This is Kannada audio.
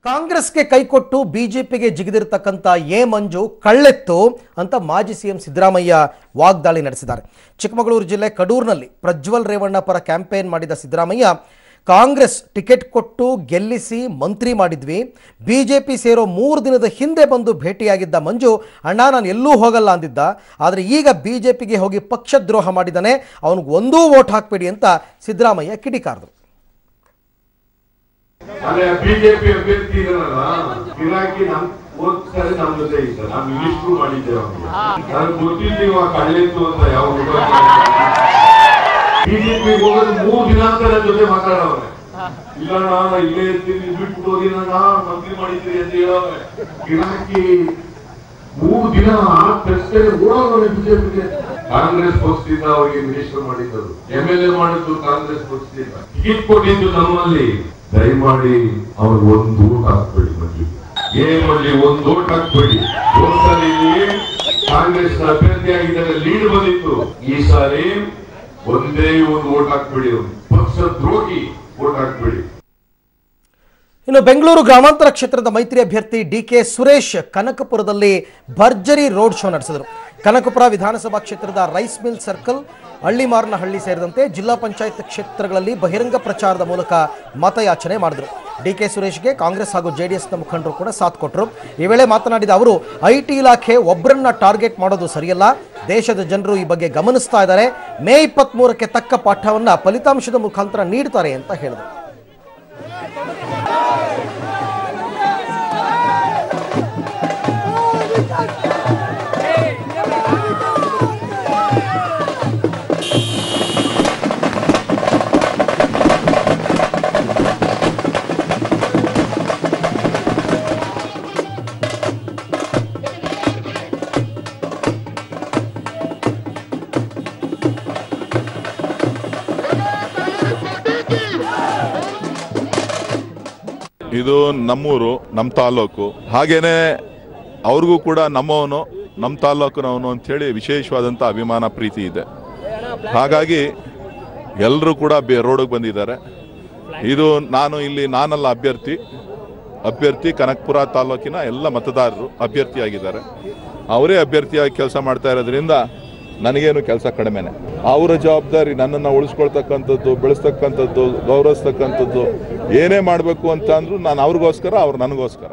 ಕಾಂಗ್ರೆಸ್ಗೆ ಕೈಕೊಟ್ಟು ಬಿಜೆಪಿಗೆ ಜಿಗಿದಿರತಕ್ಕಂತ ಎ ಮಂಜು ಕಳ್ಳೆತ್ತು ಅಂತ ಮಾಜಿ ಸಿಎಂ ಸಿದ್ದರಾಮಯ್ಯ ವಾಗ್ದಾಳಿ ನಡೆಸಿದ್ದಾರೆ. ಚಿಕ್ಕಮಗಳೂರು ಜಿಲ್ಲೆ ಕಡೂರಿನಲ್ಲಿ ಪ್ರಜ್ವಲ್ ರೇವಣ್ಣ ಪರ ಕ್ಯಾಂಪೇನ್ ಮಾಡಿದ ಸಿದ್ದರಾಮಯ್ಯ, ಕಾಂಗ್ರೆಸ್ ಟಿಕೆಟ್ ಕೊಟ್ಟು ಗೆಲ್ಲಿಸಿ ಮಂತ್ರಿ ಮಾಡಿದ್ವಿ, ಬಿಜೆಪಿ ಸೇರೋ 3 ದಿನದ ಹಿಂದೆ ಬಂದು ಭೇಟಿಯಾಗಿದ್ದ ಮಂಜು, ಅಣ್ಣ ನಾನು ಎಲ್ಲೂ ಹೋಗಲ್ಲ ಅಂದಿದ್ದ, ಆದರೆ ಈಗ ಬಿಜೆಪಿಗೆ ಹೋಗಿ ಪಕ್ಷದ್ರೋಹ ಮಾಡಿದ್ದಾನೆ, ಅವನಿಗೆ ಒಂದೂ ವೋಟ್ ಹಾಕಬೇಡಿ ಅಂತ ಸಿದ್ದರಾಮಯ್ಯ ಕಿಡಿಕಾರರು. ಬಿಜೆಪಿ ಅಭ್ಯರ್ಥಿ ಇರಾಕಿ ಹೋದ್ಸರಿ ನಮ್ಮ ಜೊತೆ ಇದ್ದ, ನಾವು ಮಿನಿಸ್ಟ್ರು ಮಾಡಿದ್ದೇವೆ. ನನಗೆ ಗೊತ್ತಿದ್ದೀವ ಕಳ್ಳೆತ್ತು ಅಂತ ಯಾವ ಬಿಜೆಪಿ ಹೋಗೋದು 3 ದಿನ ಅಂತ ನನ್ನ ಜೊತೆ ಮಾತಾಡವ್ರೆ. ಇಲ್ಲ ನಾನು ಇಲ್ಲೇ ಇರ್ತೀನಿ, ಬಿಟ್ಟು ಹೋಗಿ ಮಂತ್ರಿ ಮಾಡಿದ್ದೀರಿ ಅಂತ ಹೇಳವ್ರೆ. ಇರಾಕಿ 3 ದಿನ ಓಡೋದ್ರೆ ಬಿಜೆಪಿಗೆ ಕಾಂಗ್ರೆಸ್ ಪಕ್ಷದಿಂದ ಅವರಿಗೆ ಮಿನಿಸ್ಟರ್ ಮಾಡಿದ್ದರು, MLA ಮಾಡಿದ್ದು ಕಾಂಗ್ರೆಸ್ ಪಕ್ಷದಿಂದ, ಟಿಕೆಟ್ ಕೊಟ್ಟಿದ್ದು ನಮ್ಮಲ್ಲಿ. ದಯಮಾಡಿ ಅವ್ರಿಗೆ ಒಂದು ಓಟ್ ಹಾಕ್ಬೇಡಿ, ಮಂಜು ಏನಲ್ಲಿ ಒಂದು ಓಟ್ ಹಾಕ್ಬೇಡಿ. ಹೋದ್ಸಲಿ ಕಾಂಗ್ರೆಸ್ ಅಭ್ಯರ್ಥಿಯಾಗಿದ್ದರೆ ಲೀಡ್ ಬಂದಿತ್ತು, ಈ ಸಾರಿ ಒಂದೇ ಒಂದು ಓಟ್ ಹಾಕ್ಬೇಡಿ, ಪಕ್ಷ ದ್ರೋಹಿ ಓಟ್ ಹಾಕ್ಬೇಡಿ. ಇನ್ನು ಬೆಂಗಳೂರು ಗ್ರಾಮಾಂತರ ಕ್ಷೇತ್ರದ ಮೈತ್ರಿ ಅಭ್ಯರ್ಥಿ DK ಸುರೇಶ್ ಕನಕಪುರದಲ್ಲಿ ಭರ್ಜರಿ ರೋಡ್ ಶೋ ನಡೆಸಿದರು. ಕನಕಪುರ ವಿಧಾನಸಭಾ ಕ್ಷೇತ್ರದ ರೈಸ್ ಮಿಲ್ ಸರ್ಕಲ್, ಹಳ್ಳಿಮಾರನಹಳ್ಳಿ ಸೇರಿದಂತೆ ಜಿಲ್ಲಾ ಪಂಚಾಯತ್ ಕ್ಷೇತ್ರಗಳಲ್ಲಿ ಬಹಿರಂಗ ಪ್ರಚಾರದ ಮೂಲಕ ಮತಯಾಚನೆ ಮಾಡಿದರು. DK ಸುರೇಶ್ಗೆ ಕಾಂಗ್ರೆಸ್ ಹಾಗೂ JDSನ ಮುಖಂಡರು ಕೂಡ ಸಾಥ್ ಕೊಟ್ಟರು. ಈ ವೇಳೆ ಮಾತನಾಡಿದ ಅವರು, IT ಇಲಾಖೆ ಒಬ್ಬರನ್ನ ಟಾರ್ಗೆಟ್ ಮಾಡೋದು ಸರಿಯಲ್ಲ, ದೇಶದ ಜನರು ಈ ಬಗ್ಗೆ ಗಮನಿಸ್ತಾ ಇದ್ದಾರೆ, ಮೇ 23ಕ್ಕೆ ತಕ್ಕ ಪಾಠವನ್ನ ಫಲಿತಾಂಶದ ಮುಖಾಂತರ ನೀಡ್ತಾರೆ ಅಂತ ಹೇಳಿದರು. ಇದು ನಮ್ಮೂರು, ನಮ್ಮ ತಾಲೂಕು, ಹಾಗೇನೆ ಅವ್ರಿಗೂ ಕೂಡ ನಮ್ಮವನು, ನಮ್ಮ ತಾಲೂಕಿನವನು ಅಂಥೇಳಿ ವಿಶೇಷವಾದಂಥ ಅಭಿಮಾನ ಪ್ರೀತಿ ಇದೆ. ಹಾಗಾಗಿ ಎಲ್ಲರೂ ಕೂಡ ರೋಡಿಗೆ ಬಂದಿದ್ದಾರೆ. ಇದು ನಾನಲ್ಲ ಅಭ್ಯರ್ಥಿ ಕನಕಪುರ ತಾಲೂಕಿನ ಎಲ್ಲ ಮತದಾರರು ಅಭ್ಯರ್ಥಿಯಾಗಿದ್ದಾರೆ. ಅವರೇ ಅಭ್ಯರ್ಥಿಯಾಗಿ ಕೆಲಸ ಮಾಡ್ತಾ ಇರೋದ್ರಿಂದ ನನಗೇನು ಕೆಲಸ ಕಡಿಮೆನೆ. ಅವರ ಜವಾಬ್ದಾರಿ ನನ್ನನ್ನು ಉಳಿಸ್ಕೊಳ್ತಕ್ಕಂಥದ್ದು, ಬೆಳೆಸ್ತಕ್ಕಂಥದ್ದು, ಗೌರವಿಸ್ತಕ್ಕಂಥದ್ದು, ಏನೇ ಮಾಡಬೇಕು ಅಂತ ಅಂದ್ರು ನಾನು ಅವ್ರಿಗೋಸ್ಕರ, ಅವ್ರು ನನಗೋಸ್ಕರ.